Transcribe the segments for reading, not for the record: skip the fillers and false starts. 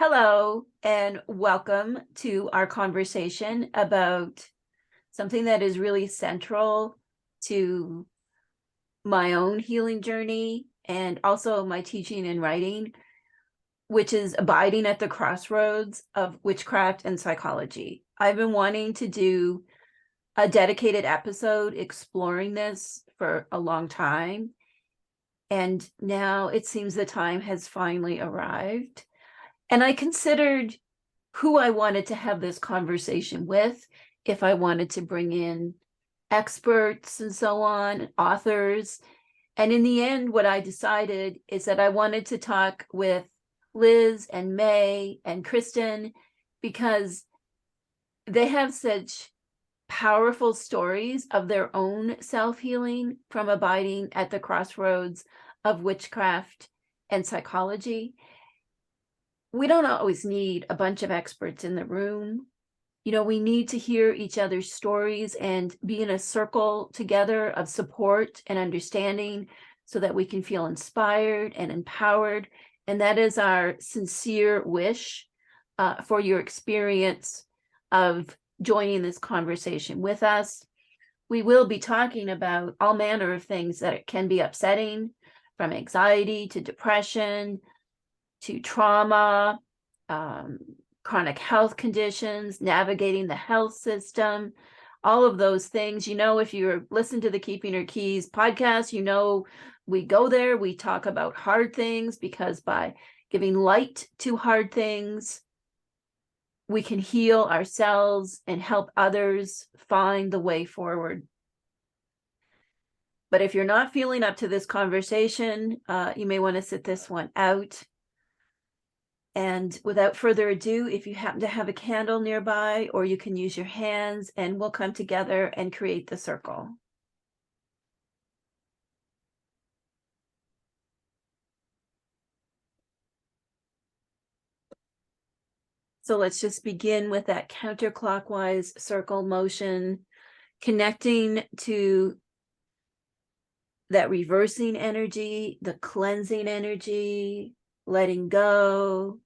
Hello, and welcome to our conversation about something that is really central to my own healing journey and also my teaching and writing, which is abiding at the crossroads of witchcraft and psychology. I've been wanting to do a dedicated episode exploring this for a long time, and now it seems the time has finally arrived. And I considered who I wanted to have this conversation with, if I wanted to bring in experts and so on, authors. And in the end, what I decided is that I wanted to talk with Liz and May and Kristen because they have such powerful stories of their own self-healing from abiding at the crossroads of witchcraft and psychology. We don't always need a bunch of experts in the room. We need to hear each other's stories and be in a circle together of support and understanding so that we can feel inspired and empowered. And that is our sincere wish for your experience of joining this conversation with us. We will be talking about all manner of things that can be upsetting, from anxiety to depression, to trauma, chronic health conditions, navigating the health system, all of those things. If you listen to the Keeping Her Keys podcast, we go there, we talk about hard things, because by giving light to hard things, we can heal ourselves and help others find the way forward. But if you're not feeling up to this conversation, you may want to sit this one out. And without further ado, if you happen to have a candle nearby, or you can use your hands, and we'll come together and create the circle. So let's just begin with that counterclockwise circle motion, connecting to that reversing energy, the cleansing energy, letting go.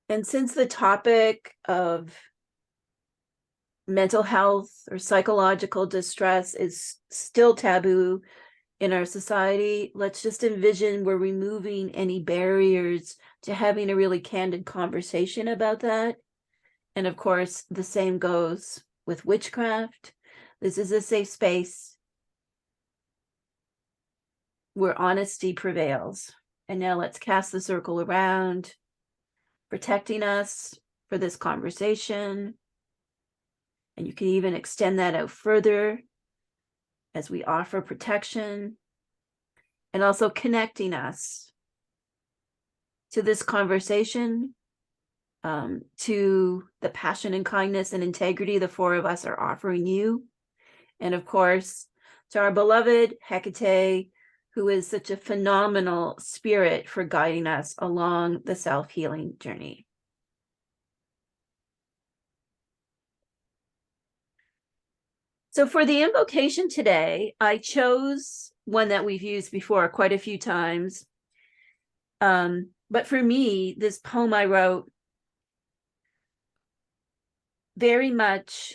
And since the topic of mental health or psychological distress is still taboo in our society, let's just envision we're removing any barriers to having a really candid conversation about that. And of course, the same goes with witchcraft. This is a safe space where honesty prevails. And now let's cast the circle around, protecting us for this conversation. And you can even extend that out further as we offer protection, and also connecting us to this conversation, to the passion and kindness and integrity the four of us are offering you. And of course, to our beloved Hecate, who is such a phenomenal spirit for guiding us along the self-healing journey. So for the invocation today, I chose one that we've used before quite a few times. But for me, this poem I wrote very much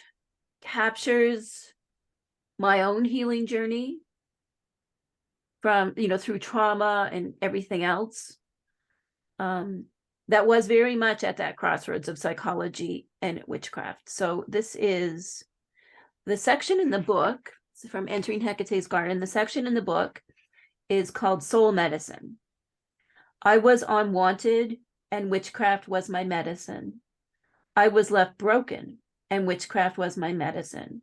captures my own healing journey from, through trauma and everything else. That was very much at that crossroads of psychology and witchcraft. So this is the section in the book from Entering Hecate's Garden. The section in the book is called Soul Medicine. I was unwanted, and witchcraft was my medicine. I was left broken, and witchcraft was my medicine.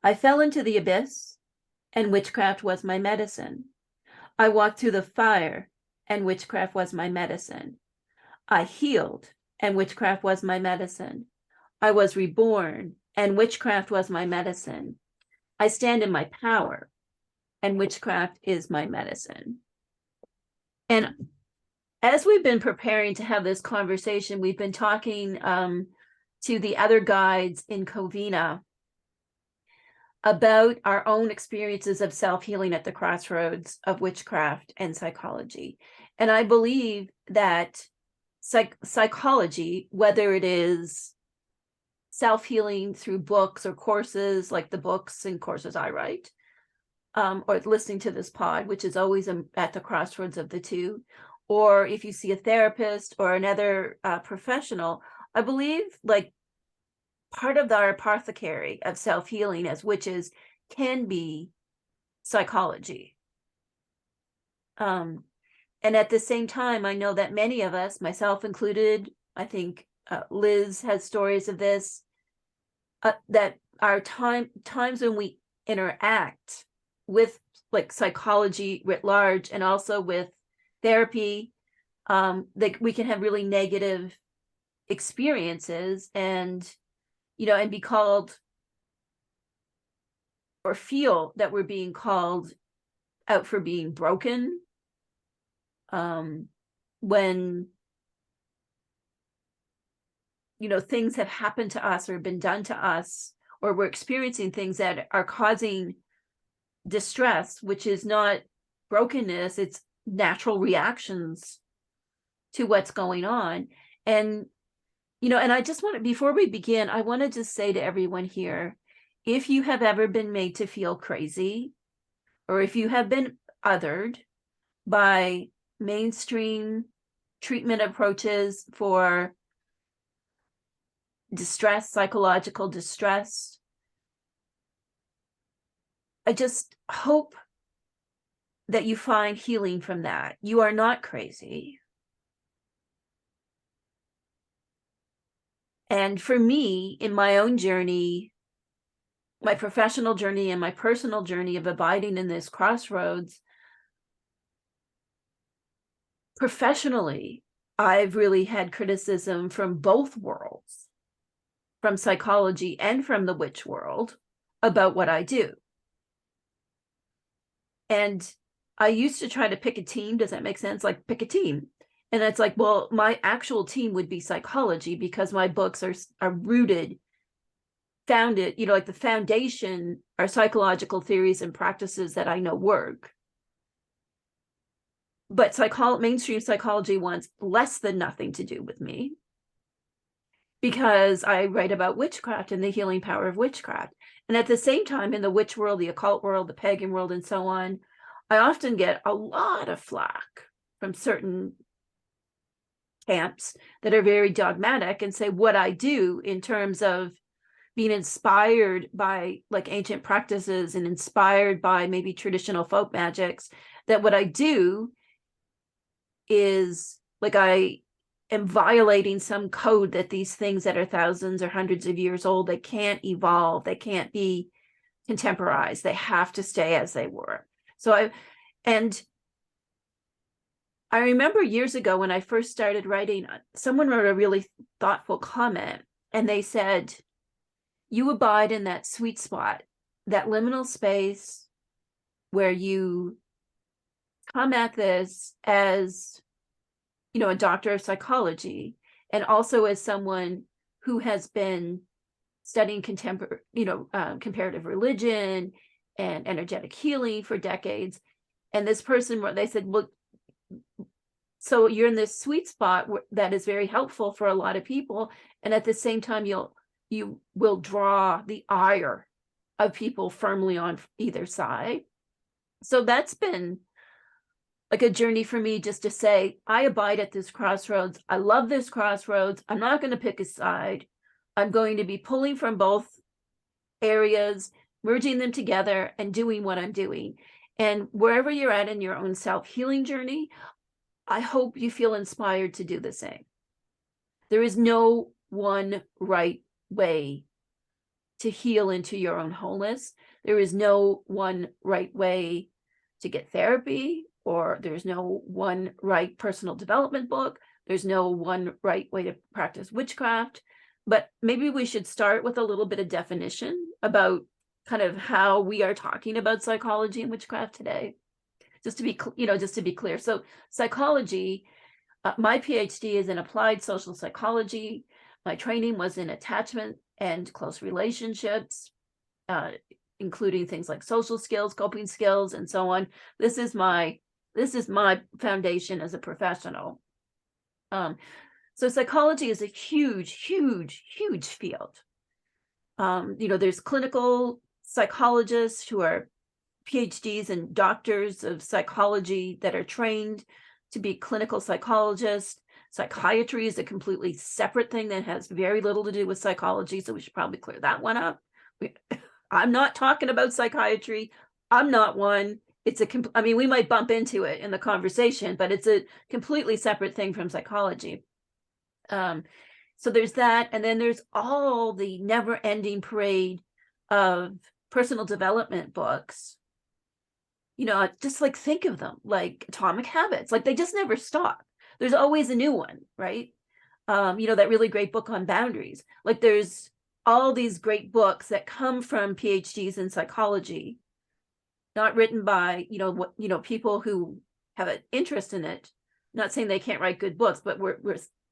I fell into the abyss, and witchcraft was my medicine. I walked through the fire, and witchcraft was my medicine. I healed, and witchcraft was my medicine. I was reborn, and witchcraft was my medicine. I stand in my power, and witchcraft is my medicine. And as we've been preparing to have this conversation, we've been talking to the other guides in Covina about our own experiences of self-healing at the crossroads of witchcraft and psychology. And I believe that psychology, whether it is self-healing through books or courses like the books and courses I write, or listening to this pod, which is always at the crossroads of the two, or if you see a therapist or another professional, I believe like part of our apothecary of self-healing as witches can be psychology. And at the same time, I know that many of us, myself included, I think Liz has stories of this, that our times when we interact with like psychology writ large and also with therapy, that we can have really negative experiences and, you know, and be called or feel that we're being called out for being broken, when, you know, things have happened to us or been done to us, or we're experiencing things that are causing distress, which is not brokenness, it's natural reactions to what's going on. And, you know, and I just want to, before we begin, I want to just say to everyone here, if you have ever been made to feel crazy, or if you have been othered by mainstream treatment approaches for distress, psychological distress, I just hope that you find healing from that. You are not crazy. And for me, in my own journey, my professional journey and my personal journey of abiding in this crossroads, professionally, I've really had criticism from both worlds, from psychology and from the witch world, about what I do. And I used to try to pick a team. Does that make sense? Like, pick a team. And it's like, well, my actual team would be psychology, because my books are rooted, founded, you know, like the foundation are psychological theories and practices that I know work. But mainstream psychology wants less than nothing to do with me, because I write about witchcraft and the healing power of witchcraft. And at the same time, in the witch world, the occult world, the pagan world, and so on, I often get a lot of flack from certain camps that are very dogmatic and say what I do in terms of being inspired by like ancient practices and inspired by maybe traditional folk magics, that what I do is like I am violating some code, that these things that are thousands or hundreds of years old, they can't evolve, they can't be contemporized, they have to stay as they were. So I remember years ago when I first started writing, someone wrote a really thoughtful comment, and they said, you abide in that sweet spot, that liminal space where you come at this as, you know, a doctor of psychology, and also as someone who has been studying comparative religion and energetic healing for decades. And this person, they said, well, so you're in this sweet spot that is very helpful for a lot of people, and at the same time you will draw the ire of people firmly on either side. So that's been like a journey for me, just to say, I abide at this crossroads. I love this crossroads. I'm not going to pick a side. I'm going to be pulling from both areas, merging them together, and doing what I'm doing. And wherever you're at in your own self-healing journey, I hope you feel inspired to do the same. There is no one right way to heal into your own wholeness. There is no one right way to get therapy, or there's no one right personal development book. There's no one right way to practice witchcraft. But maybe we should start with a little bit of definition about kind of how we are talking about psychology and witchcraft today, just to be clear. So psychology, my PhD is in applied social psychology. My training was in attachment and close relationships, including things like social skills, coping skills, and so on. This is my foundation as a professional. So psychology is a huge, huge, huge field. There's clinical psychologists who are PhDs and doctors of psychology that are trained to be clinical psychologists. Psychiatry is a completely separate thing that has very little to do with psychology, so we should probably clear that one up. I'm not talking about psychiatry. I'm not one. We might bump into it in the conversation, but it's a completely separate thing from psychology. So there's that, and then there's all the never-ending parade of personal development books. Just like think of them like Atomic Habits, like they just never stop. There's always a new one, right? That really great book on boundaries. Like there's all these great books that come from PhDs in psychology, not written by, people who have an interest in it. Not saying they can't write good books, but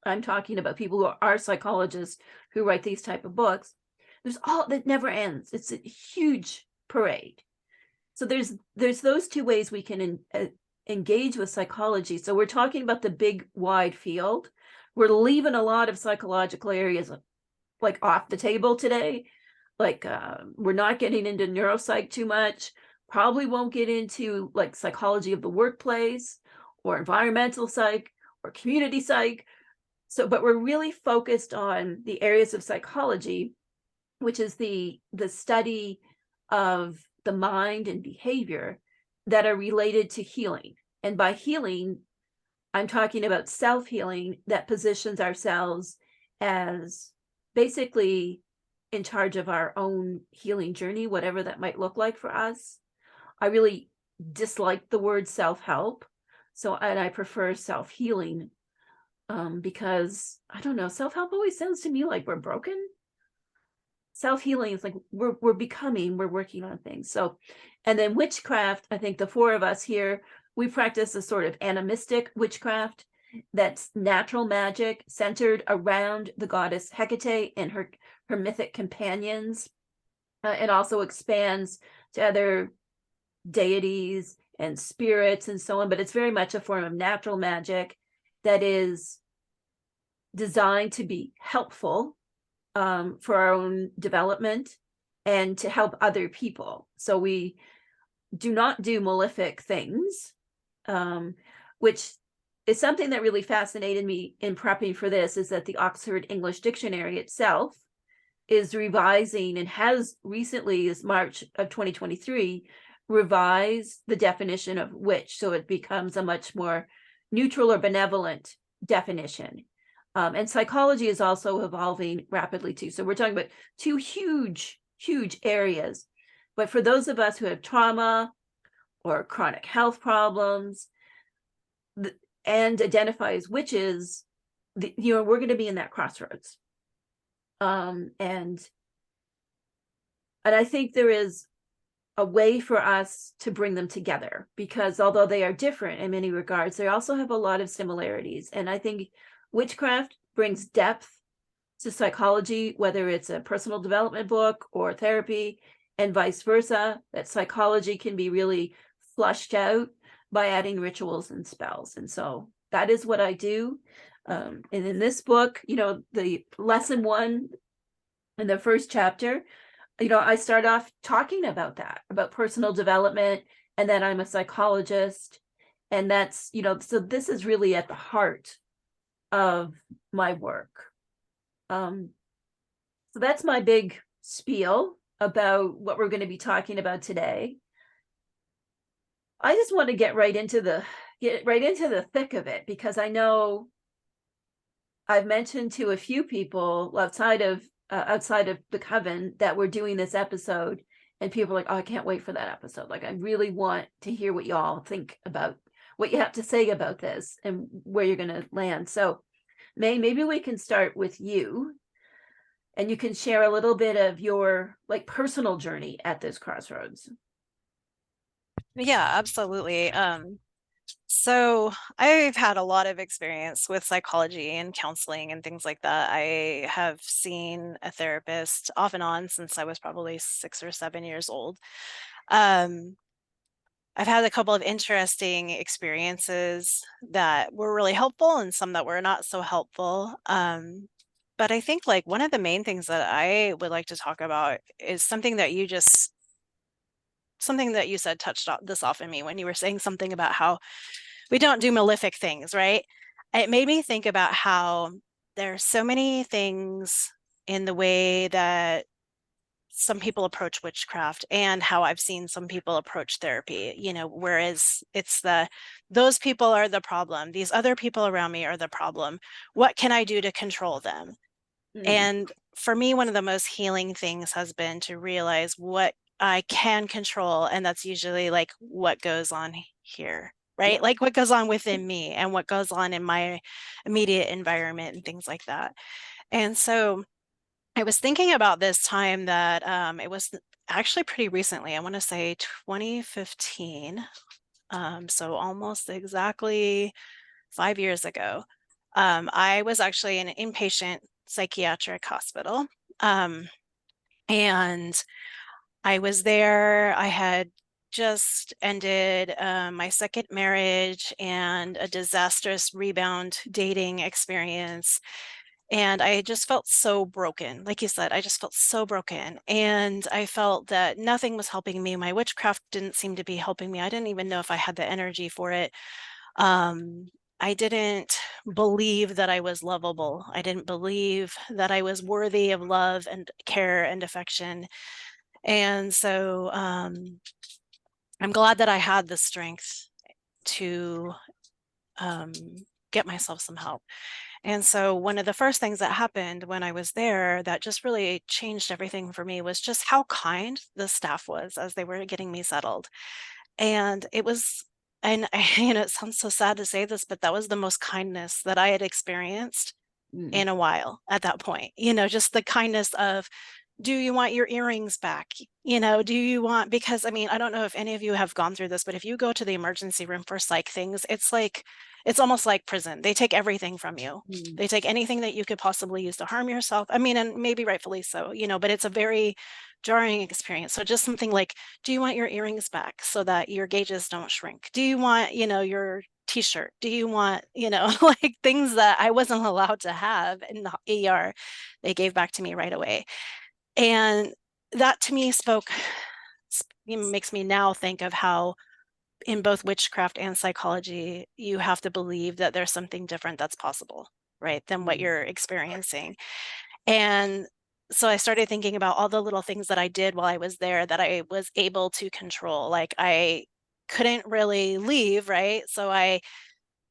I'm talking about people who are psychologists who write these type of books. There's all that never ends. It's a huge parade. So there's those two ways we can engage with psychology. So we're talking about the big wide field. We're leaving a lot of psychological areas like off the table today. Like we're not getting into neuropsych too much. Probably won't get into like psychology of the workplace or environmental psych or community psych. But we're really focused on the areas of psychology, which is the study of the mind and behavior that are related to healing. And by healing, I'm talking about self-healing that positions ourselves as basically in charge of our own healing journey, whatever that might look like for us. I really dislike the word self-help. And I prefer self-healing because I don't know, self-help always sounds to me like we're broken. Self-healing is like we're working on things. So, and then witchcraft, I think the four of us here, we practice a sort of animistic witchcraft that's natural magic centered around the goddess Hecate and her mythic companions. It also expands to other deities and spirits and so on, but it's very much a form of natural magic that is designed to be helpful for our own development and to help other people. So we do not do malefic things, which is something that really fascinated me in prepping for this, is that the Oxford English Dictionary itself is revising and has recently, as March of 2023, revised the definition of witch. So it becomes a much more neutral or benevolent definition. And psychology is also evolving rapidly too. So we're talking about two huge, huge areas. But for those of us who have trauma or chronic health problems and identify as witches, we're going to be in that crossroads. And I think there is a way for us to bring them together, because although they are different in many regards, they also have a lot of similarities. And I think witchcraft brings depth to psychology, whether it's a personal development book or therapy, and vice versa, that psychology can be really flushed out by adding rituals and spells. And so that is what I do. And in this book, the lesson 1 in the first chapter, I start off talking about that, about personal development, and then I'm a psychologist. And that's, so this is really at the heart of my work. So that's my big spiel about what we're going to be talking about today. I just want to get right into the thick of it, because I know I've mentioned to a few people outside of the coven that we're doing this episode, and people are like, oh, I can't wait for that episode. Like, I really want to hear what y'all think about what you have to say about this and where you're going to land. So May, maybe we can start with you, and you can share a little bit of your personal journey at this crossroads. Yeah, absolutely. So I've had a lot of experience with psychology and counseling and things like that. I have seen a therapist off and on since I was probably 6 or 7 years old. Um, I've had a couple of interesting experiences that were really helpful and some that were not so helpful. But I think like one of the main things that I would like to talk about is something that you said touched this off in me when you were saying something about how we don't do malefic things, right? It made me think about how there are so many things in the way that some people approach witchcraft and how I've seen some people approach therapy, whereas those people are the problem. These other people around me are the problem. What can I do to control them? Mm, And for me, one of the most healing things has been to realize what I can control. And that's usually like what goes on here, yeah. right? Like what goes on within me and what goes on in my immediate environment and things like that. And so I was thinking about this time that it was actually pretty recently. I want to say 2015. So almost exactly 5 years ago. I was actually in an inpatient psychiatric hospital. Um, and I was there. I had just ended my second marriage and a disastrous rebound dating experience. And I just felt so broken. Like you said, I just felt so broken. And I felt that nothing was helping me. My witchcraft didn't seem to be helping me. I didn't even know if I had the energy for it. Um, I didn't believe that I was lovable. I didn't believe that I was worthy of love and care and affection. And so I'm glad that I had the strength to um, get myself some help. And so one of the first things that happened when I was there that just really changed everything for me was just how kind the staff was as they were getting me settled. And it was, and it sounds so sad to say this, but that was the most kindness that I had experienced Mm, in a while at that point. Just the kindness of, do you want your earrings back? Do you want, because I mean, I don't know if any of you have gone through this, but if you go to the emergency room for psych things, it's almost like prison. They take everything from you. mm, They take anything that you could possibly use to harm yourself. I mean, and maybe rightfully so, but it's a very jarring experience. So just something like, do you want your earrings back so that your gauges don't shrink? Do you want, your t-shirt? Do you want, like things that I wasn't allowed to have in the ER, they gave back to me right away. And that to me makes me now think of how in both witchcraft and psychology, you have to believe that there's something different that's possible, right, than what mm, you're experiencing. And so I started thinking about all the little things that I did while I was there that I was able to control. Like I couldn't really leave, right? So I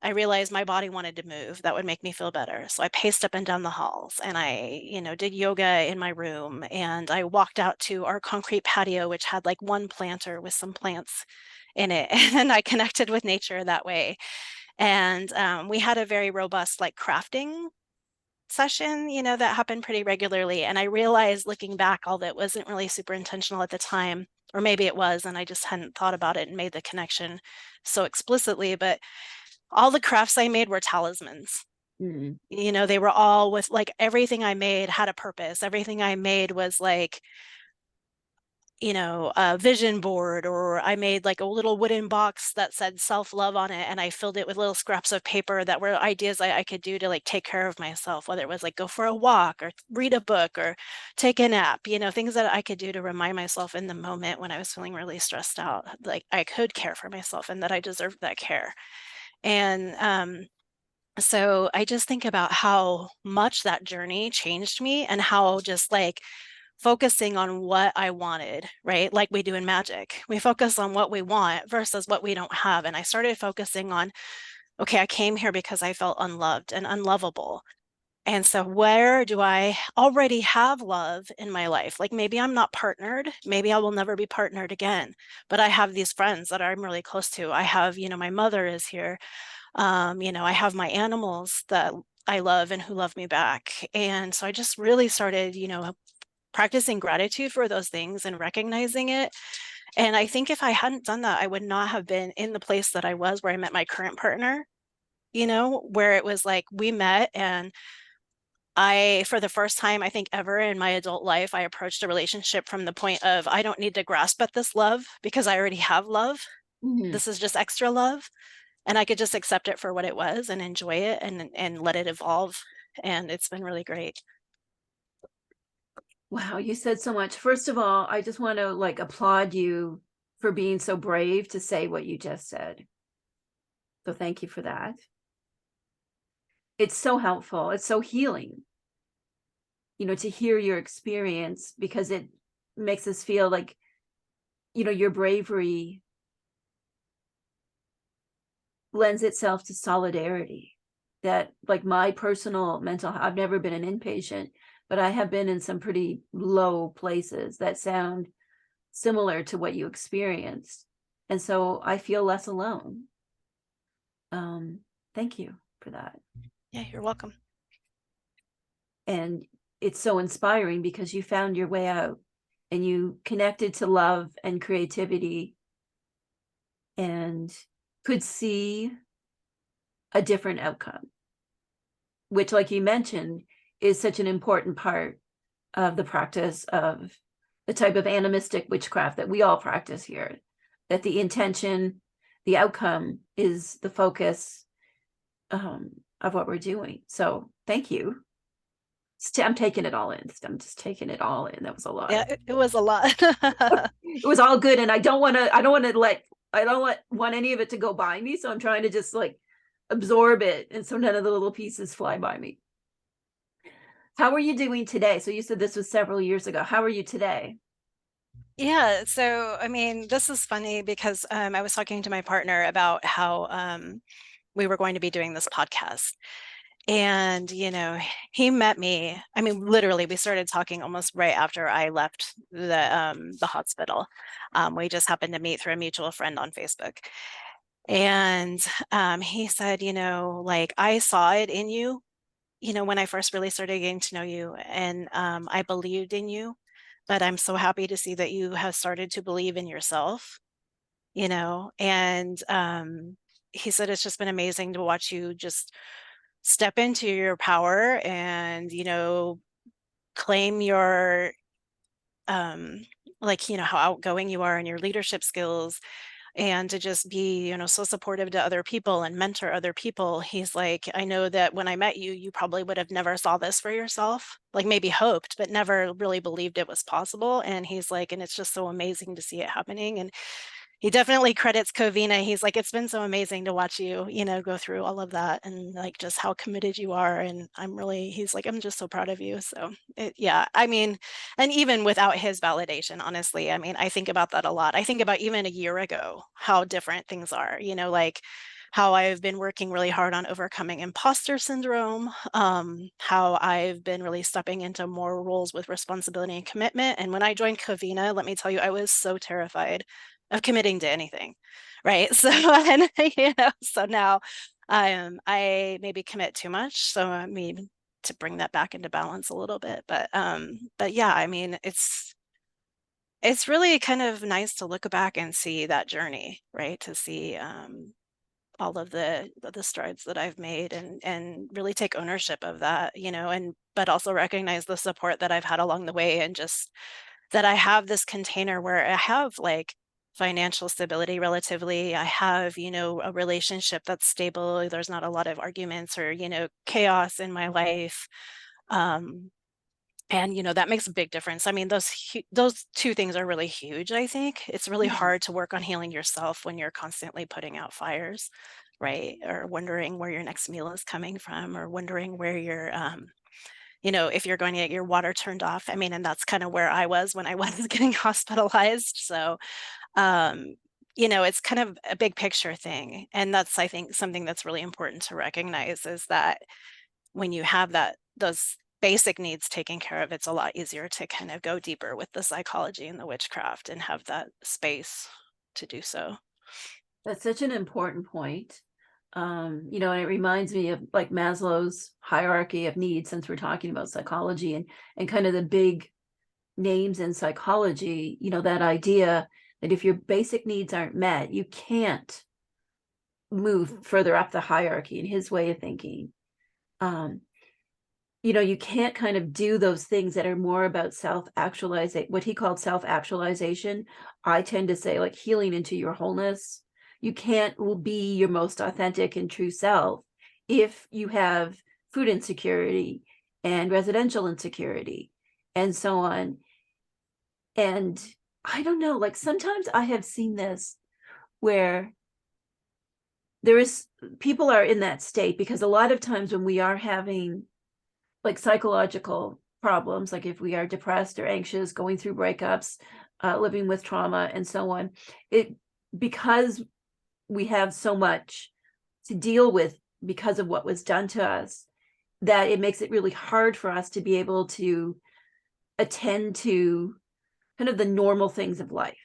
realized my body wanted to move. That would make me feel better. So I paced up and down the halls and I, did yoga in my room and I walked out to our concrete patio, which had like one planter with some plants in it. And I connected with nature that way. And we had a very robust like crafting session, that happened pretty regularly. And I realized looking back, all that wasn't really super intentional at the time, or maybe it was, and I just hadn't thought about it and made the connection so explicitly. But all the crafts I made were talismans. mm, They were all with like everything I made had a purpose. Everything I made was like, a vision board, or I made like a little wooden box that said self-love on it. And I filled it with little scraps of paper that were ideas I could do to like take care of myself, whether it was like go for a walk or read a book or take a nap, things that I could do to remind myself in the moment when I was feeling really stressed out, like I could care for myself and that I deserved that care. And so I just think about how much that journey changed me and how just like focusing on what I wanted, right? Like we do in magic, we focus on what we want versus what we don't have. And I started focusing on, okay, I came here because I felt unloved and unlovable. And so, where do I already have love in my life? Like maybe I'm not partnered, maybe I will never be partnered again, but I have these friends that I'm really close to. I have, my mother is here. I have my animals that I love and who love me back. And so I just really started, practicing gratitude for those things and recognizing it. And I think if I hadn't done that, I would not have been in the place that I was, where I met my current partner, where it was like we met, and for the first time, I think ever in my adult life, I approached a relationship from the point of, I don't need to grasp at this love because I already have love. This is just extra love. And I could just accept it for what it was and enjoy it and let it evolve. And it's been really great. Wow, you said so much. First of all, I just want to like applaud you for being so brave to say what you just said. So thank you for that. It's so helpful. It's so healing, to hear your experience, because it makes us feel like, your bravery lends itself to solidarity. That, like, my personal mental, I've never been an inpatient, but I have been in some pretty low places that sound similar to what you experienced. And so I feel less alone. Thank you for that. Yeah, you're welcome. And it's so inspiring because you found your way out and you connected to love and creativity and could see a different outcome, which, like you mentioned, is such an important part of the practice of the type of animistic witchcraft that we all practice here, that the intention, the outcome is the focus of what we're doing. So thank you. I'm taking it all in. I'm just taking it all in. That was a lot. Yeah, it was a lot. It was all good. And I don't want any of it to go by me. So I'm trying to just like absorb it. And so none of the little pieces fly by me. How are you doing today? So you said this was several years ago. How are you today? Yeah, so I mean, this is funny because I was talking to my partner about how we were going to be doing this podcast. And, he met me. I mean, literally, we started talking almost right after I left the hospital. We just happened to meet through a mutual friend on Facebook. And he said, like, I saw it in you, when I first really started getting to know you, and I believed in you, but I'm so happy to see that you have started to believe in yourself, and he said, it's just been amazing to watch you just step into your power and, claim your, how outgoing you are and your leadership skills, and to just be, so supportive to other people and mentor other people. He's like, I know that when I met you, you probably would have never saw this for yourself, like maybe hoped, but never really believed it was possible. And he's like, and it's just so amazing to see it happening. And he definitely credits Covina. He's like, it's been so amazing to watch you, go through all of that, and like just how committed you are. And he's like, I'm just so proud of you. So yeah, I mean, and even without his validation, honestly, I mean, I think about that a lot. I think about even a year ago, how different things are, like how I've been working really hard on overcoming imposter syndrome, how I've been really stepping into more roles with responsibility and commitment. And when I joined Covina, let me tell you, I was so terrified of committing to anything, right? So, and so now I maybe commit too much. So I mean, to bring that back into balance a little bit, but yeah, I mean, it's really kind of nice to look back and see that journey, right? To see all of the strides that I've made, and really take ownership of that, but also recognize the support that I've had along the way, and just that I have this container where I have like financial stability relatively. I have, a relationship that's stable. There's not a lot of arguments or, chaos in my life. And, that makes a big difference. I mean, those two things are really huge, I think. It's really hard to work on healing yourself when you're constantly putting out fires, right? Or wondering where your next meal is coming from, or wondering where you're, if you're going to get your water turned off. I mean, and that's kind of where I was when I was getting hospitalized. So, it's kind of a big picture thing. And that's, I think, something that's really important to recognize, is that when you have those basic needs taken care of, it's a lot easier to kind of go deeper with the psychology and the witchcraft and have that space to do so. That's such an important point. And it reminds me of like Maslow's hierarchy of needs, since we're talking about psychology and kind of the big names in psychology, that idea that if your basic needs aren't met, you can't move further up the hierarchy in his way of thinking. You can't kind of do those things that are more about self-actualization, what he called self-actualization. I tend to say like healing into your wholeness. You can't be your most authentic and true self if you have food insecurity and residential insecurity and so on. And I don't know, like sometimes I have seen this where people are in that state because a lot of times when we are having like psychological problems, like if we are depressed or anxious, going through breakups, living with trauma and so on, because we have so much to deal with because of what was done to us, that it makes it really hard for us to be able to attend to kind of the normal things of life,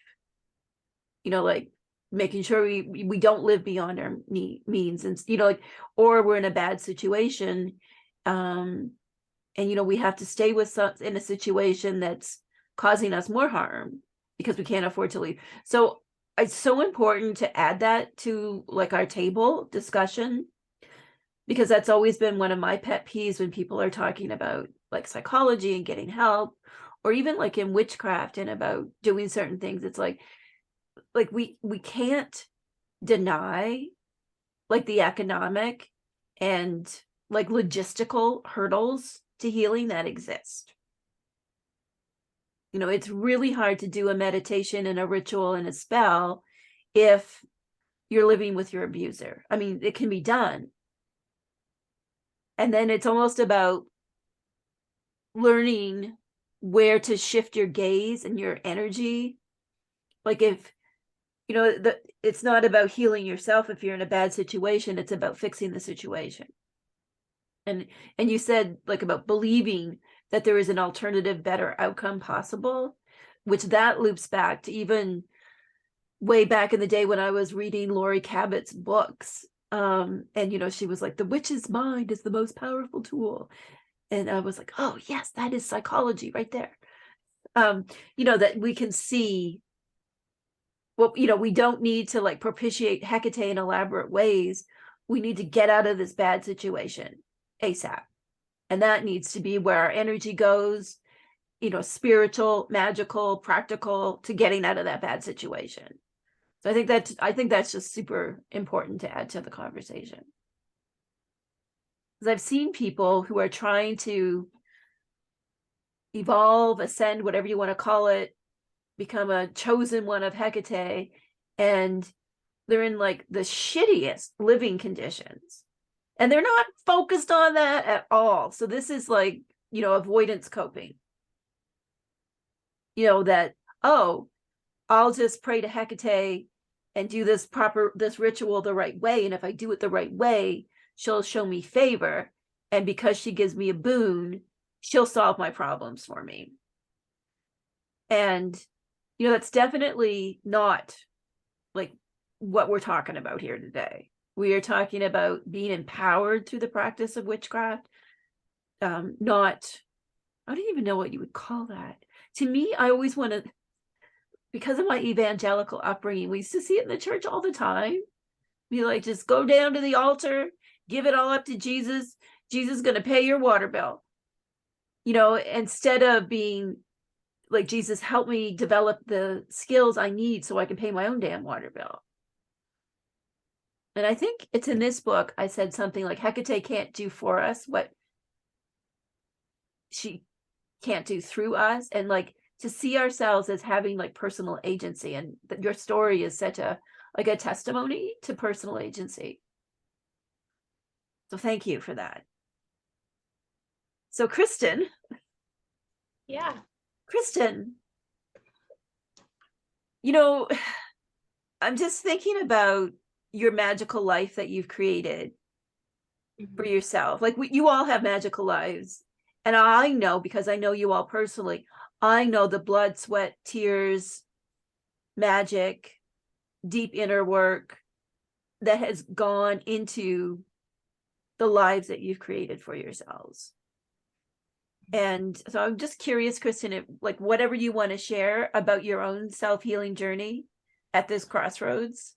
like making sure we don't live beyond our means, and like, or we're in a bad situation, and we have to stay in a situation that's causing us more harm because we can't afford to leave. So it's so important to add that to like our table discussion, because that's always been one of my pet peeves when people are talking about like psychology and getting help, or even like in witchcraft and about doing certain things. It's like we can't deny like the economic and like logistical hurdles to healing that exist. It's really hard to do a meditation and a ritual and a spell if you're living with your abuser. I mean, it can be done. And then it's almost about learning where to shift your gaze and your energy. Like if, it's not about healing yourself if you're in a bad situation, it's about fixing the situation. And you said like about believing that there is an alternative, better outcome possible, which that loops back to even way back in the day when I was reading Laurie Cabot's books. And she was like, the witch's mind is the most powerful tool. And I was like, oh yes, that is psychology right there. That we can see what, we don't need to like propitiate Hecate in elaborate ways. We need to get out of this bad situation ASAP. And that needs to be where our energy goes, spiritual, magical, practical, to getting out of that bad situation. So I think that's just super important to add to the conversation. Because I've seen people who are trying to evolve, ascend, whatever you want to call it, become a chosen one of Hecate, and they're in like the shittiest living conditions. And they're not focused on that at all. So this is like, avoidance coping. That, oh, I'll just pray to Hecate and do this ritual the right way. And if I do it the right way, she'll show me favor. And because she gives me a boon, she'll solve my problems for me. And, that's definitely not like what we're talking about here today. We are talking about being empowered through the practice of witchcraft. Not, I don't even know what you would call that. To me, I always want to, because of my evangelical upbringing, we used to see it in the church all the time. Be like, just go down to the altar, give it all up to Jesus. Jesus is going to pay your water bill. Instead of being like, Jesus, help me develop the skills I need so I can pay my own damn water bill. And I think it's in this book, I said something like Hecate can't do for us what she can't do through us. And like to see ourselves as having like personal agency. And your story is such a testimony to personal agency. So thank you for that. So Kristen. Yeah. Kristen, I'm just thinking about your magical life that you've created for yourself. Like you all have magical lives. And I know, because I know you all personally, I know the blood, sweat, tears, magic, deep inner work that has gone into the lives that you've created for yourselves. And so I'm just curious, Kristen, if, like, whatever you want to share about your own self-healing journey at this crossroads.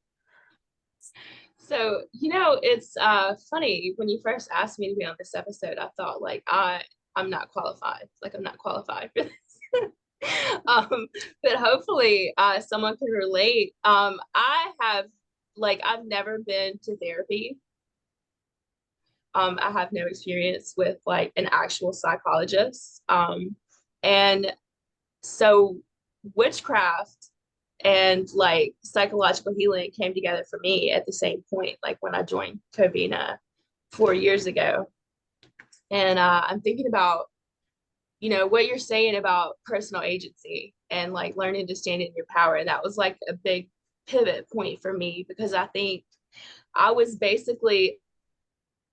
So, it's funny when you first asked me to be on this episode, I thought like I'm not qualified. Like I'm not qualified for this. But hopefully someone can relate. I've never been to therapy. I have no experience with like an actual psychologist. And so witchcraft and like psychological healing came together for me at the same point, like when I joined Covina 4 years ago. And I'm thinking about, what you're saying about personal agency and like learning to stand in your power. And that was like a big pivot point for me, because I think I was basically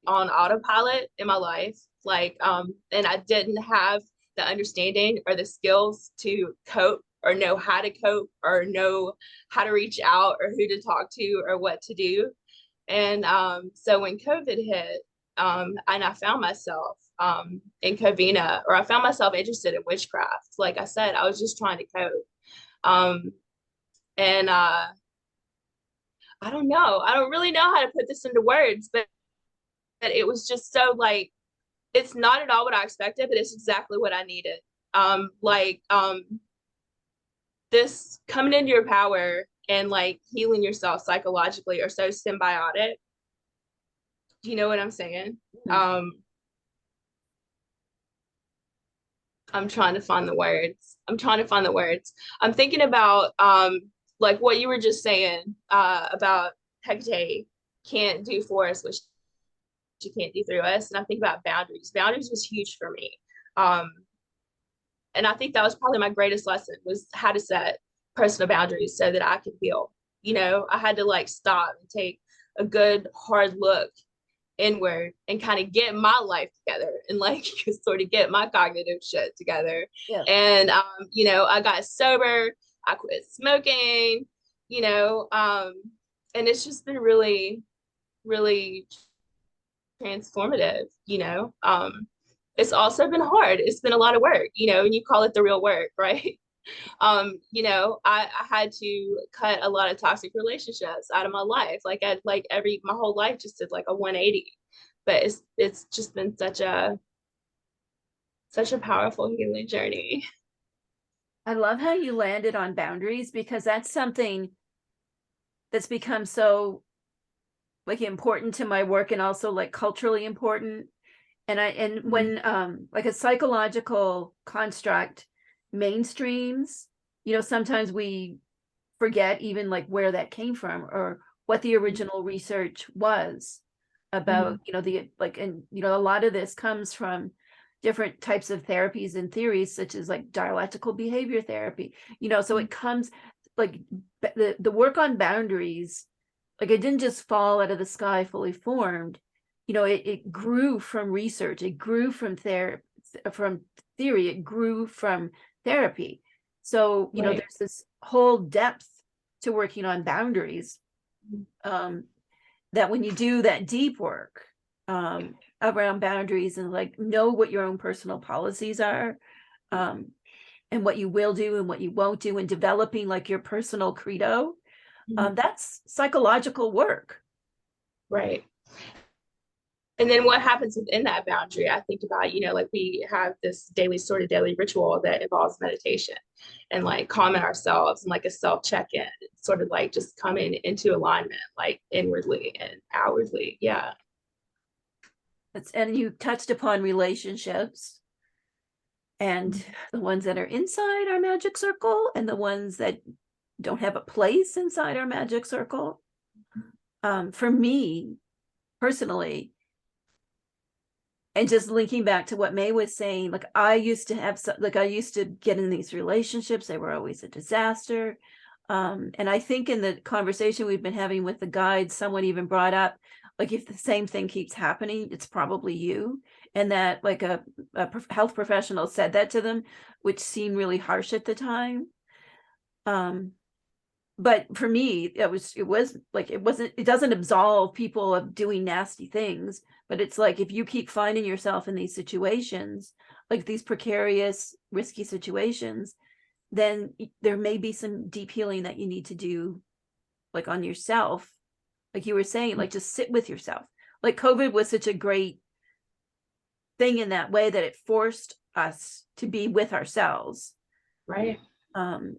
on autopilot in my life, like and I didn't have the understanding or the skills to cope or know how to cope or know how to reach out or who to talk to or what to do. And so when COVID hit, and I found myself in Covina, or I found myself interested in witchcraft. Like I said, I was just trying to cope. And I don't know, I don't really know how to put this into words, but it was just so like, it's not at all what I expected, but it's exactly what I needed. This coming into your power and like healing yourself psychologically are so symbiotic. Do you know what I'm saying? Mm-hmm. I'm trying to find the words. I'm thinking about like what you were just saying about Hecate can't do for us what she can't do through us. And I think about boundaries. Boundaries was huge for me. And I think that was probably my greatest lesson, was how to set personal boundaries so that I could heal. I had to like stop and take a good hard look inward and kind of get my life together and like sort of get my cognitive shit together. Yeah. And I got sober, I quit smoking, and it's just been really, really transformative. It's also been hard. It's been a lot of work, and you call it the real work, right? I had to cut a lot of toxic relationships out of my life. Like my whole life just did like a 180. But it's just been such a powerful healing journey. I love how you landed on boundaries, because that's something that's become so like important to my work and also like culturally important. And when like a psychological construct mainstreams, sometimes we forget even like where that came from or what the original research was about, the like, and a lot of this comes from different types of therapies and theories, such as like dialectical behavior therapy, so it comes like the work on boundaries, like it didn't just fall out of the sky fully formed. It grew from research, it grew from theory, it grew from therapy. So, Right. there's this whole depth to working on boundaries, that when you do that deep work around boundaries and like know what your own personal policies are, and what you will do and what you won't do, and developing like your personal credo, that's psychological work. Right. And then what happens within that boundary, I think about, like we have this daily ritual that involves meditation and like calming ourselves and like a self check-in, sort of like just coming into alignment, like inwardly and outwardly. Yeah. And you touched upon relationships and the ones that are inside our magic circle and the ones that don't have a place inside our magic circle. For me personally, and just linking back to what Mae was saying, like I used to get in these relationships, they were always a disaster. And I think in the conversation we've been having with the guides, someone even brought up, like, if the same thing keeps happening, it's probably you. And that like a health professional said that to them, which seemed really harsh at the time. But for me, it doesn't absolve people of doing nasty things, but it's like, if you keep finding yourself in these situations, like these precarious, risky situations, then there may be some deep healing that you need to do, like on yourself. Like you were saying, like just sit with yourself. Like COVID was such a great thing in that way that it forced us to be with ourselves. Right.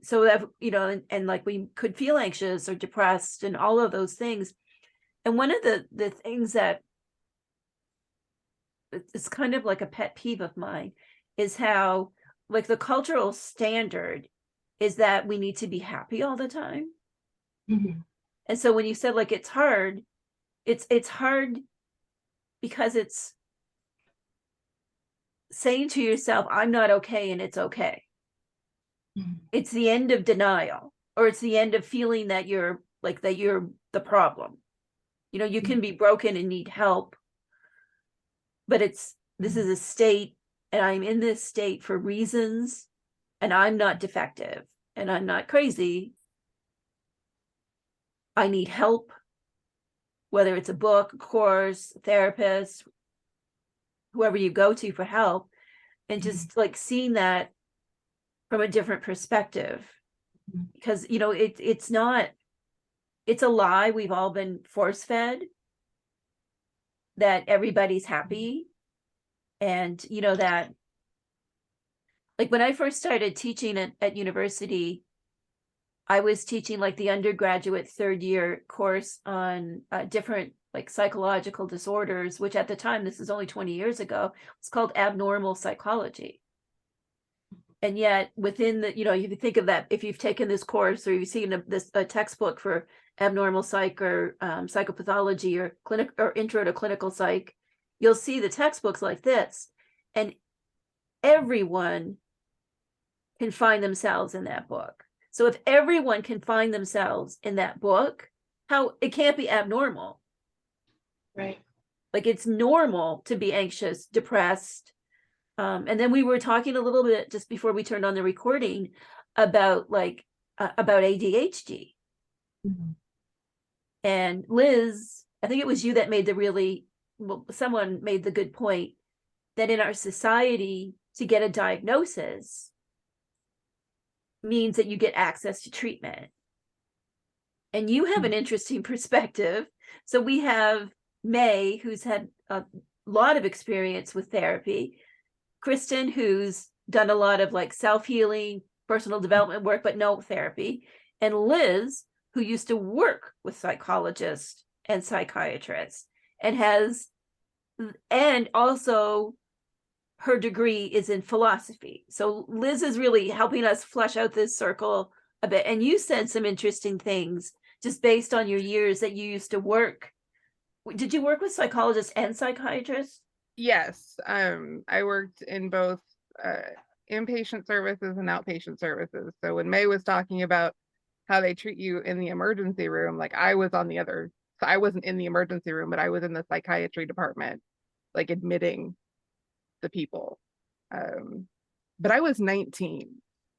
So that, you know, and like we could feel anxious or depressed and all of those things. And one of the things that it's kind of like a pet peeve of mine is how like the cultural standard is that we need to be happy all the time. Mm-hmm. And so when you said like it's hard because it's saying to yourself, I'm not okay and it's okay. Mm-hmm. It's the end of denial, or it's the end of feeling that you're the problem. You know, you can be broken and need help, but this is a state, and I'm in this state for reasons, and I'm not defective, and I'm not crazy. I need help, whether it's a book, a course, a therapist, whoever you go to for help, and just like seeing that from a different perspective. Because, you know, it's a lie we've all been force fed, that everybody's happy. And, you know, that like when I first started teaching at university, I was teaching like the undergraduate 3rd year course on different like psychological disorders, which at the time, this is only 20 years ago, it's called abnormal psychology. And yet within the, you know, you think of that, if you've taken this course or you've seen a textbook for abnormal psych or psychopathology or clinic or intro to clinical psych, you'll see the textbooks like this, and everyone can find themselves in that book. So if everyone can find themselves in that book, how it can't be abnormal. Right. Like it's normal to be anxious, depressed. And then we were talking a little bit just before we turned on the recording about like about ADHD. Mm-hmm. And Liz, I think it was you that made someone made the good point that in our society, to get a diagnosis means that you get access to treatment. And you have an interesting perspective. So we have May, who's had a lot of experience with therapy, Christen, who's done a lot of like self-healing, personal development work, but no therapy, and Liz, who used to work with psychologists and psychiatrists and also her degree is in philosophy. So Liz is really helping us flesh out this circle a bit. And you said some interesting things just based on your years that you used to work. Did you work with psychologists and psychiatrists? Yes, I worked in both inpatient services and outpatient services. So when May was talking about how they treat you in the emergency room, like I was on the other, so I wasn't in the emergency room, but I was in the psychiatry department, like admitting the people. But I was 19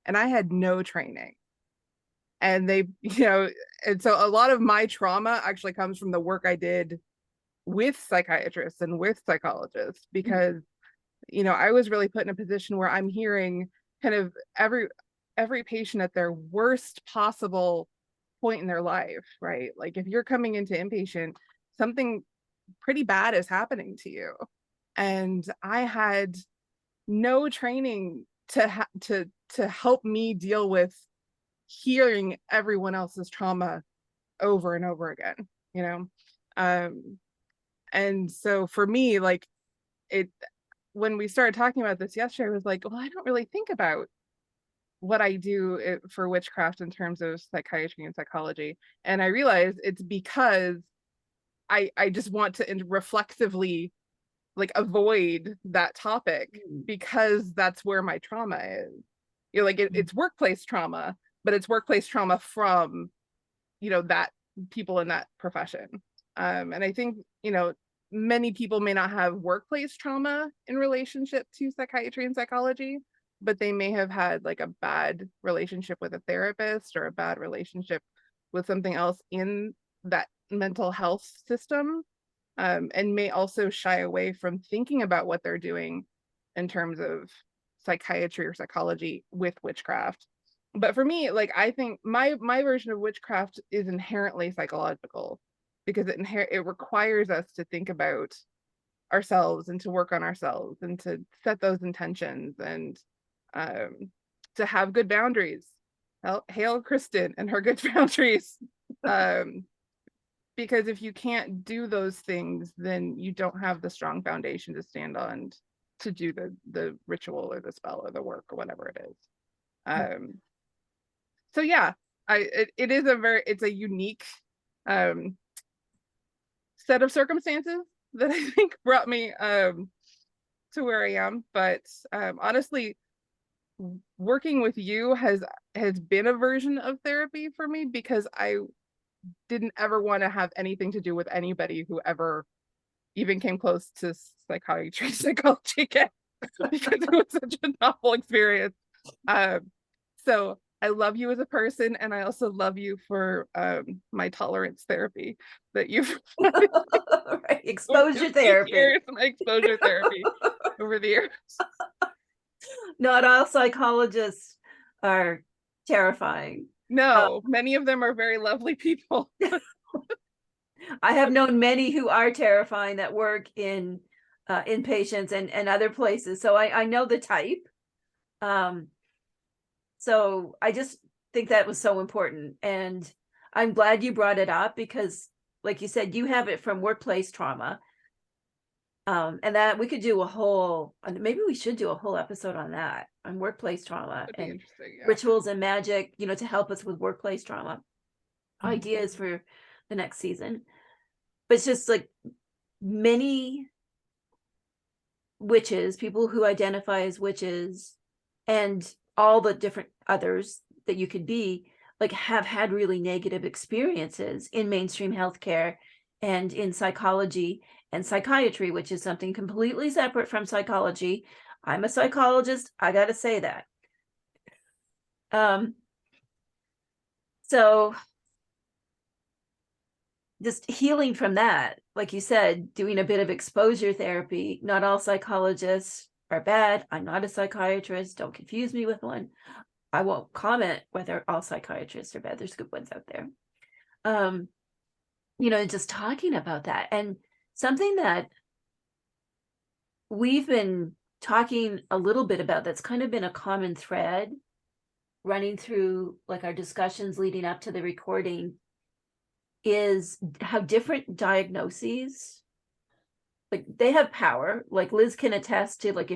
and I had no training. And they, you know, and so a lot of my trauma actually comes from the work I did with psychiatrists and with psychologists, because you know, I was really put in a position where I'm hearing kind of every patient at their worst possible point in their life, right? Like if you're coming into inpatient, something pretty bad is happening to you, and I had no training to help me deal with hearing everyone else's trauma over and over again, you know. And so for me, like when we started talking about this yesterday, I was like, well, I don't really think about what I do for witchcraft in terms of psychiatry and psychology. And I realized it's because I just want to reflexively like avoid that topic, because that's where my trauma is. You know, like it's workplace trauma, but it's workplace trauma from, you know, that people in that profession. And I think, you know, many people may not have workplace trauma in relationship to psychiatry and psychology, but they may have had like a bad relationship with a therapist or a bad relationship with something else in that mental health system, and may also shy away from thinking about what they're doing in terms of psychiatry or psychology with witchcraft. But for me, like, I think my version of witchcraft is inherently psychological, because it requires us to think about ourselves and to work on ourselves and to set those intentions and to have good boundaries. Hail Christen and her good boundaries. Because if you can't do those things, then you don't have the strong foundation to stand on to do the ritual or the spell or the work or whatever it is. So yeah, it's a unique set of circumstances that I think brought me to where I am. But honestly, working with you has been a version of therapy for me, because I didn't ever want to have anything to do with anybody who ever even came close to psychology again, because it was such a novel experience. So I love you as a person, and I also love you for my tolerance therapy that you've right. Exposure therapy. My exposure therapy over the years. Not all psychologists are terrifying. No, many of them are very lovely people. I have known many who are terrifying that work in inpatients and other places. So I know the type. So I just think that was so important. And I'm glad you brought it up, because like you said, you have it from workplace trauma. And that we could do maybe we should do a whole episode on that, on workplace trauma and rituals and magic, to help us with workplace trauma. Ideas for the next season. But it's just like many witches, people who identify as witches, and all the different others that you could be, like, have had really negative experiences in mainstream healthcare and in psychology and psychiatry, which is something completely separate from psychology. I'm a psychologist, I gotta say that. So just healing from that, like you said, doing a bit of exposure therapy. Not all psychologists are bad. I'm not a psychiatrist. Don't confuse me with one. I won't comment whether all psychiatrists are bad. There's good ones out there. Just talking about that, and something that we've been talking a little bit about that's kind of been a common thread running through like our discussions leading up to the recording is how different diagnoses, like, they have power. Like Liz can attest to, like,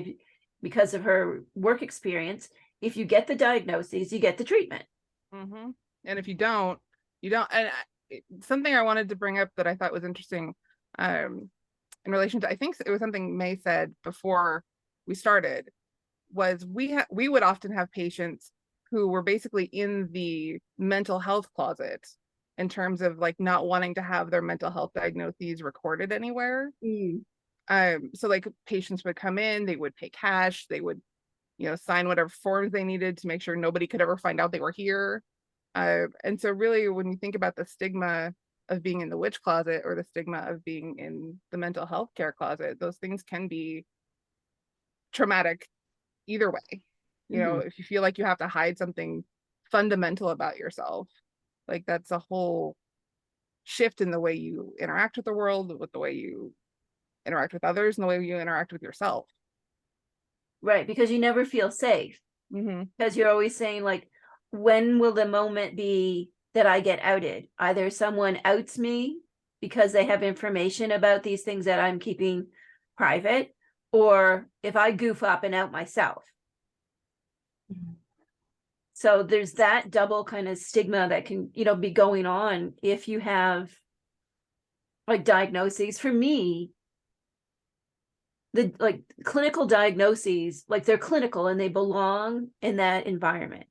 because of her work experience, if you get the diagnoses, you get the treatment. Mm-hmm. And if you don't, you don't. And something I wanted to bring up that I thought was interesting, in relation to, I think it was something May said before we started, was we would often have patients who were basically in the mental health closet, in terms of like not wanting to have their mental health diagnoses recorded anywhere. So like patients would come in, they would pay cash, they would, sign whatever forms they needed to make sure nobody could ever find out they were here. And so really, when you think about the stigma of being in the witch closet, or the stigma of being in the mental health care closet, those things can be traumatic either way. If you feel like you have to hide something fundamental about yourself, like, that's a whole shift in the way you interact with the world, with the way you interact with others, and the way you interact with yourself. Right, because you never feel safe. Because you're always saying, like, when will the moment be that I get outed? Either someone outs me because they have information about these things that I'm keeping private, or if I goof up and out myself. So there's that double kind of stigma that can, be going on if you have like diagnoses. For me, the like clinical diagnoses, like, they're clinical and they belong in that environment.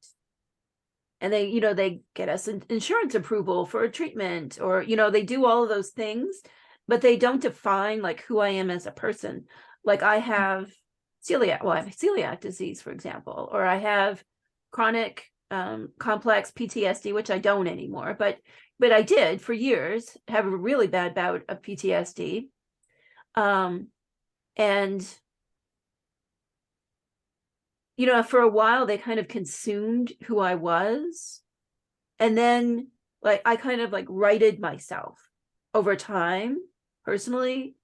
And they, they get us an insurance approval for a treatment, or, they do all of those things, but they don't define like who I am as a person. Like, I have celiac disease, for example, or I have chronic complex PTSD, which I don't anymore, but I did for years have a really bad bout of PTSD. And you know, for a while they kind of consumed who I was. And then like I kind of like righted myself over time personally,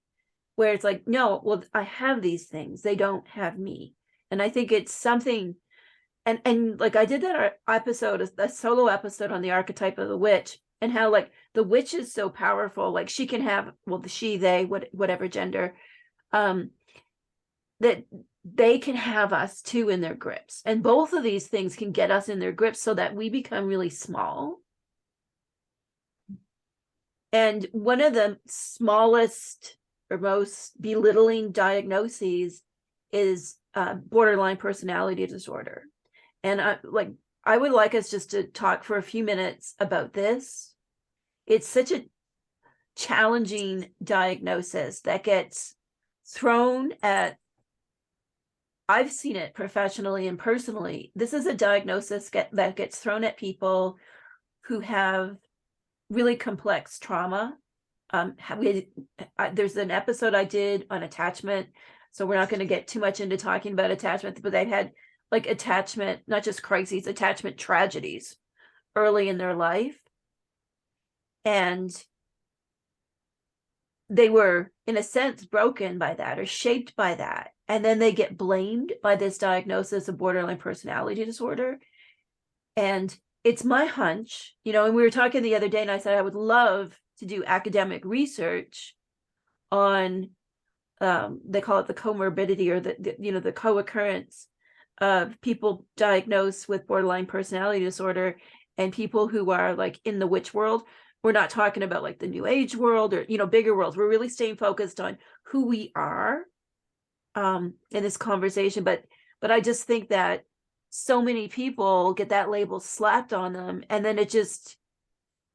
where it's like, no, well, I have these things, they don't have me. And I think it's something, and like I did that episode, a solo episode on the archetype of the witch, and how like the witch is so powerful, like she can have, well, the she, they, whatever gender, that they can have us too in their grips. And both of these things can get us in their grips so that we become really small. And one of the smallest or most belittling diagnoses is borderline personality disorder. And I would like us just to talk for a few minutes about this. It's such a challenging diagnosis that gets thrown at, I've seen it professionally and personally. This is a diagnosis that gets thrown at people who have really complex trauma. There's an episode I did on attachment, so we're not going to get too much into talking about attachment, but they've had like attachment, not just crises, attachment tragedies early in their life. And they were, in a sense, broken by that or shaped by that. And then they get blamed by this diagnosis of borderline personality disorder. And it's my hunch, you know, and we were talking the other day and I said, I would love to do academic research on, they call it the comorbidity or the co-occurrence of people diagnosed with borderline personality disorder and people who are like in the witch world. We're not talking about like the new age world or, you know, bigger worlds. We're really staying focused on who we are in this conversation. But I just think that so many people get that label slapped on them, and then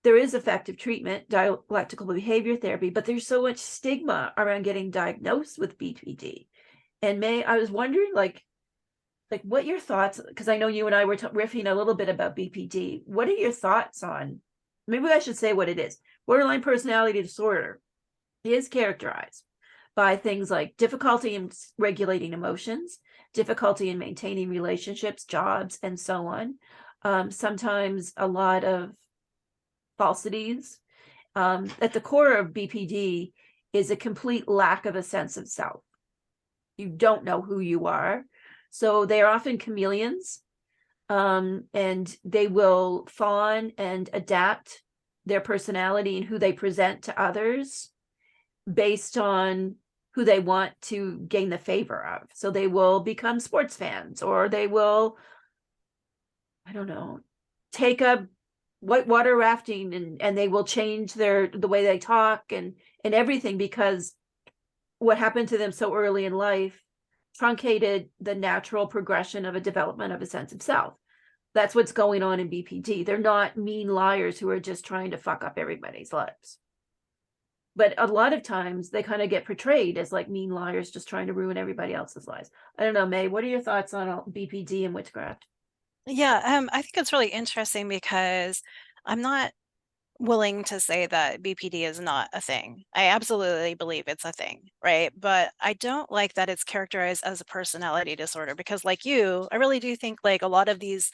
there is effective treatment, dialectical behavior therapy, but there's so much stigma around getting diagnosed with BPD. And May, I was wondering like what your thoughts, because I know you and I were riffing a little bit about BPD. What are your thoughts on, maybe I should say what it is. Borderline personality disorder is characterized by things like difficulty in regulating emotions, difficulty in maintaining relationships, jobs, and so on. Sometimes a lot of falsities. At the core of BPD is a complete lack of a sense of self. You don't know who you are. So they are often chameleons, and they will fawn and adapt their personality and who they present to others based on who they want to gain the favor of. So they will become sports fans, or they will, I don't know, take up whitewater rafting, and they will change the way they talk and everything, because what happened to them so early in life truncated the natural progression of a development of a sense of self. That's what's going on in BPD. They're not mean liars who are just trying to fuck up everybody's lives. But a lot of times they kind of get portrayed as like mean liars just trying to ruin everybody else's lives. I don't know, May, what are your thoughts on BPD and witchcraft? Yeah, I think it's really interesting because I'm not willing to say that BPD is not a thing. I absolutely believe it's a thing, right? But I don't like that it's characterized as a personality disorder, because like you, I really do think like a lot of these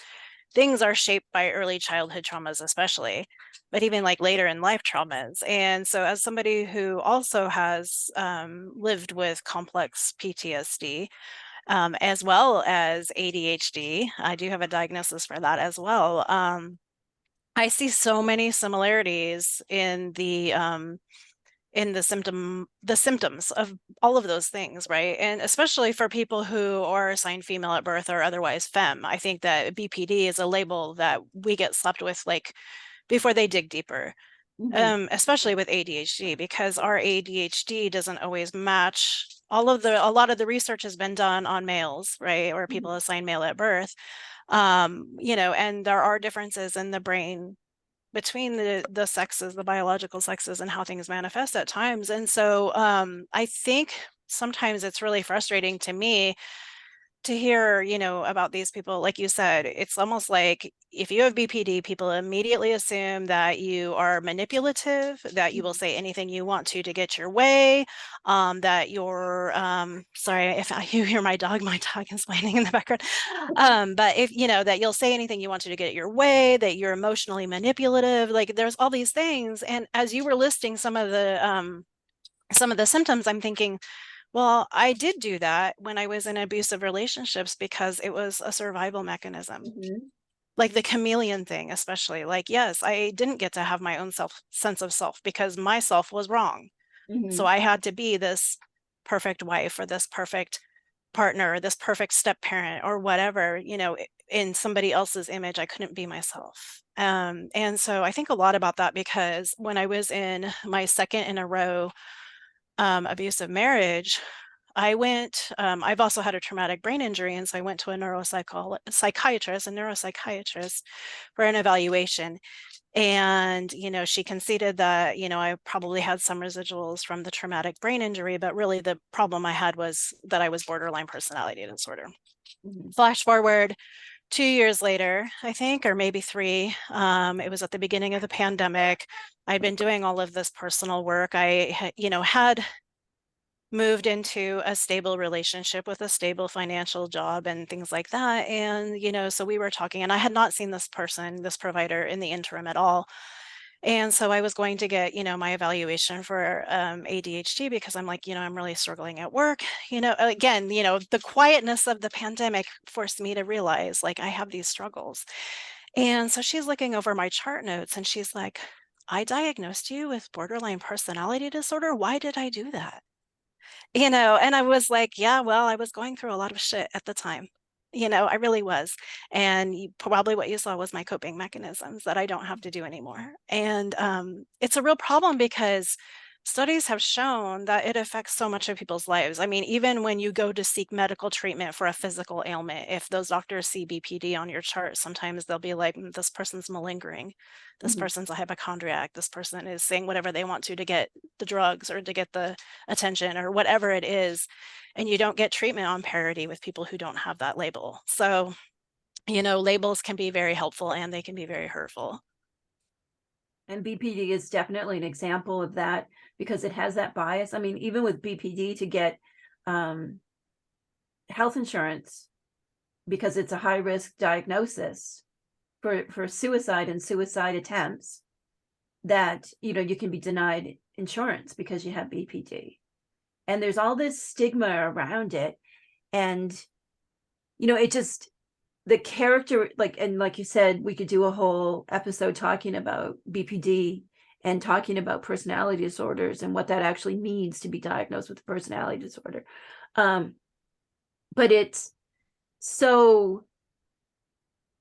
things are shaped by early childhood traumas, especially, but even like later in life traumas. And so as somebody who also has lived with complex PTSD, as well as ADHD, I do have a diagnosis for that as well. I see so many similarities in the symptoms of all of those things, right? And especially for people who are assigned female at birth or otherwise femme, I think that BPD is a label that we get slapped with like before they dig deeper. Especially with ADHD, because our ADHD doesn't always match a lot of the research has been done on males, right? Or people assigned male at birth. You know, and there are differences in the brain between the sexes, the biological sexes, and how things manifest at times. And so I think sometimes it's really frustrating to me to hear, you know, about these people, like you said, it's almost like if you have BPD, people immediately assume that you are manipulative, that you will say anything you want to get your way, that you're, sorry if you hear my dog is whining in the background. But if, you know, that you'll say anything you want to get your way, that you're emotionally manipulative, like there's all these things. And as you were listing some of the symptoms, I'm thinking, well, I did do that when I was in abusive relationships because it was a survival mechanism. Like the chameleon thing, especially. Like, yes, I didn't get to have my own sense of self because my self was wrong. So I had to be this perfect wife or this perfect partner or this perfect step parent or whatever, you know, in somebody else's image. I couldn't be myself. And so I think a lot about that because when I was in my second in a row abusive marriage, I went, I've also had a traumatic brain injury. And so I went to a neuropsychiatrist for an evaluation. And, you know, she conceded that, you know, I probably had some residuals from the traumatic brain injury, but really the problem I had was that I was borderline personality disorder. Flash forward 2 years later, I think, or maybe 3, it was at the beginning of the pandemic. I'd been doing all of this personal work. I, you know, had moved into a stable relationship with a stable financial job and things like that. And, you know, so we were talking and I had not seen this provider in the interim at all. And so I was going to get, you know, my evaluation for ADHD because I'm like, you know, I'm really struggling at work. You know, again, you know, the quietness of the pandemic forced me to realize like I have these struggles. And so she's looking over my chart notes and she's like, I diagnosed you with borderline personality disorder. Why did I do that? You know, and I was like, yeah, well, I was going through a lot of shit at the time. You know, I really was. And probably what you saw was my coping mechanisms that I don't have to do anymore. And it's a real problem because studies have shown that it affects so much of people's lives. I mean, even when you go to seek medical treatment for a physical ailment, if those doctors see BPD on your chart, sometimes they'll be like, this person's malingering. This person's a hypochondriac. This person is saying whatever they want to get the drugs or to get the attention or whatever it is. And you don't get treatment on parity with people who don't have that label. So, you know, labels can be very helpful and they can be very hurtful. And BPD is definitely an example of that because it has that bias. I mean, even with BPD to get health insurance, because it's a high risk diagnosis for suicide and suicide attempts, that, you know, you can be denied insurance because you have BPD. And there's all this stigma around it. And, you know, it just, the character, like, and like you said, we could do a whole episode talking about BPD and talking about personality disorders and what that actually means to be diagnosed with a personality disorder. But it's so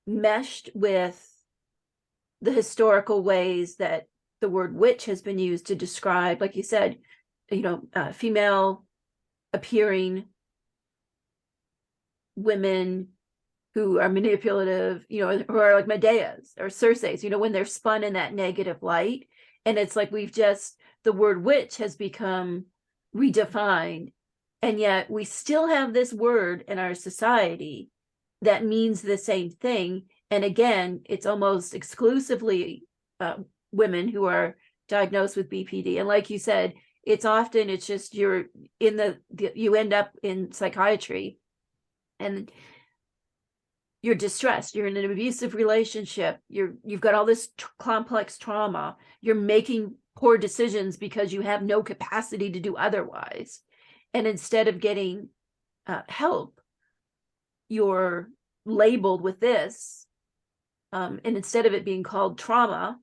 meshed with the historical ways that the word witch has been used to describe, like you said, you know, female appearing women who are manipulative, you know, who are like Medeas or Circes, you know, when they're spun in that negative light. And it's like the word witch has become redefined. And yet we still have this word in our society that means the same thing. And again, it's almost exclusively women who are diagnosed with BPD. And like you said, it's just you're in you end up in psychiatry and you're distressed, you're in an abusive relationship, you've got all this complex trauma, you're making poor decisions because you have no capacity to do otherwise. And instead of getting help, you're labeled with this. And instead of it being called trauma,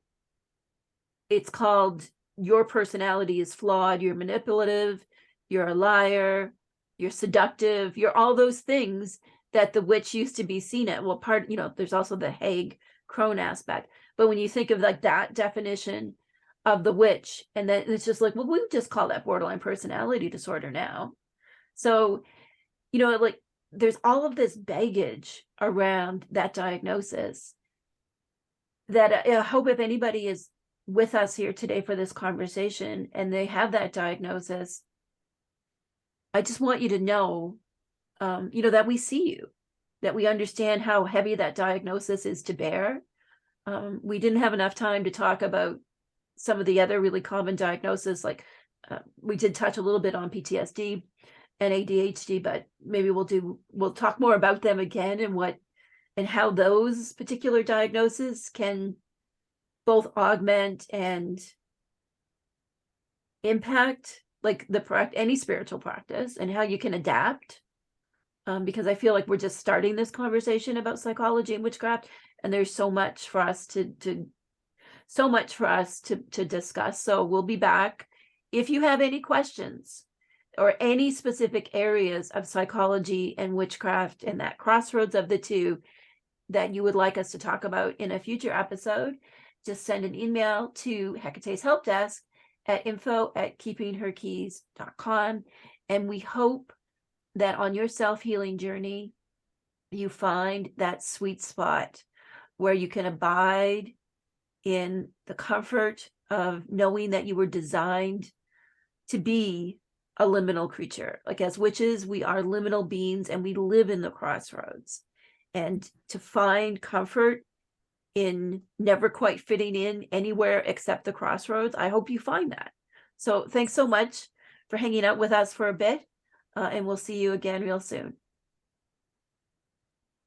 it's called your personality is flawed, you're manipulative, you're a liar, you're seductive, you're all those things that the witch used to be seen at. Well, you know, there's also the Hague crone aspect. But when you think of like that definition of the witch, and then it's just like, well, we just call that borderline personality disorder now. So, you know, like there's all of this baggage around that diagnosis that I hope if anybody is with us here today for this conversation and they have that diagnosis, I just want you to know that we see you, that we understand how heavy that diagnosis is to bear. We didn't have enough time to talk about some of the other really common diagnoses, like we did touch a little bit on PTSD and ADHD, but maybe we'll talk more about them again, and how those particular diagnoses can both augment and impact like any spiritual practice, and how you can adapt. Because I feel like we're just starting this conversation about psychology and witchcraft, and there's so much for us to discuss. So we'll be back. If you have any questions or any specific areas of psychology and witchcraft and that crossroads of the two that you would like us to talk about in a future episode, just send an email to Hecate's help desk at info@keepingherkeys.com. And we hope that on your self-healing journey, you find that sweet spot where you can abide in the comfort of knowing that you were designed to be a liminal creature. Like, as witches, we are liminal beings, and we live in the crossroads. And to find comfort in never quite fitting in anywhere except the crossroads, I hope you find that. So thanks so much for hanging out with us for a bit, and we'll see you again real soon.